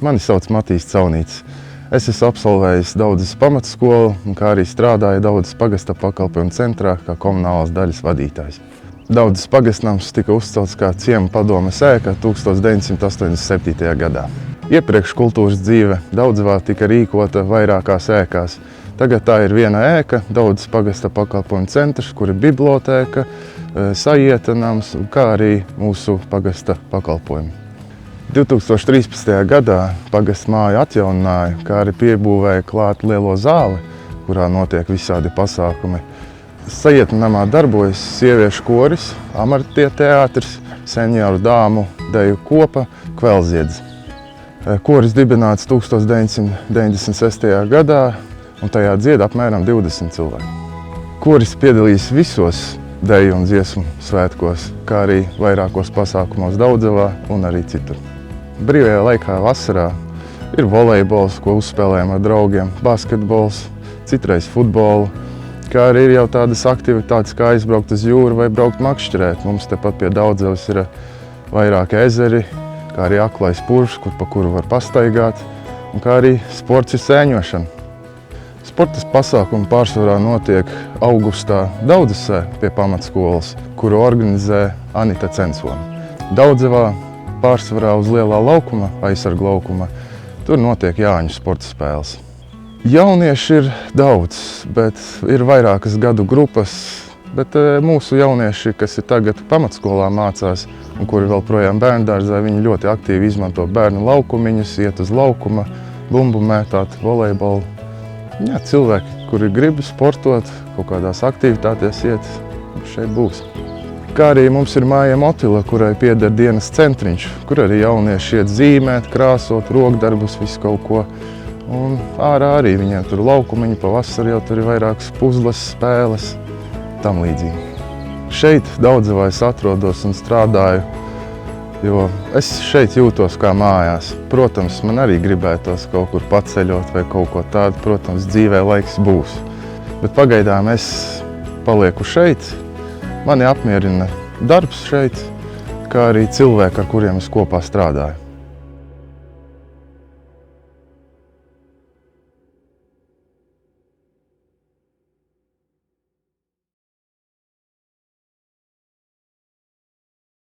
Mani sauc Matīs Caunītis. Es esmu absolvējis Daudzes pamatskolu, kā arī strādāju Daudzes pagasta pakalpojumu centrā kā komunālās daļas vadītājs. Daudzes pagastnams tika uzcelts kā ciema padomes ēka 1987. gadā. Iepriekš kultūras dzīve Daudzavā tika rīkota vairākās ēkās. Tagad tā ir viena ēka, Daudzes pagasta pakalpojumu centrs, kur ir bibliotēka, sajieta nams, kā arī mūsu pagasta pakalpojumi. 2013. gadā pagasta māju atjaunināja, kā arī piebūvēja klāt lielo zāli, kurā notiek visādi pasākumi. Sajieta namā darbojas sieviešu koris, amartie teātris, senioru dāmu deju kopa, Kvelziedz. Koris dibināts 1996. gadā, un tajā dzied apmēram 20 cilvēku. Koris piedalīs visos deju un dziesmu svētkos, kā arī vairākos pasākumos Daudzavā un arī citur. Brīvajā laikā vasarā ir volejbols, ko uzspēlējam ar draugiem, basketbols, citreiz futbolu, kā arī ir jau tādas aktivitātes, kā aizbraukt uz jūru vai braukt makšķerēt. Mums tepat pie Daudzavas ir vairāki ezeri, kā arī aklais purvs, pa kuru var pastaigāt, un kā arī sports ir sēņošana. Sporta pasākumi pārsvarā notiek augustā Daudzesē pie pamatskolas, kuru organizē Anita Censone. Daudzavā pārsvarā uz lielā laukuma, aizsarga laukuma, tur notiek Jāņu sporta spēles. Jaunieši ir daudz, bet ir vairākas gadu grupas, bet mūsu jaunieši, kas ir tagad pamatskolā mācās un kuri vēl projām bērndārzā, viņi ļoti aktīvi izmanto bērnu laukumiņus, iet uz laukuma, bumbu mētāt, volejbolu. Jā, cilvēki, kuri grib sportot, kaut kādās aktivitātēs iet, šeit būs. Kā arī mums ir māja Motila, kurai pieder dienas centriņš, kur arī jaunieši iet zīmēt, krāsot, rokdarbus, visu kaut ko. Un ārā arī viņiem tur laukumiņi, pavasarī jau tur ir vairākas puzles, spēles, tam līdzīgi. Šeit Daudzavā es atrodos un strādāju, jo es šeit jūtos kā mājās. Protams, man arī gribētos kaut kur paceļot vai kaut ko tādu, protams, dzīvē laiks būs. Bet pagaidām es palieku šeit. Mani apmierina darbs šeit, kā arī cilvēki, ar kuriem es kopā strādāju.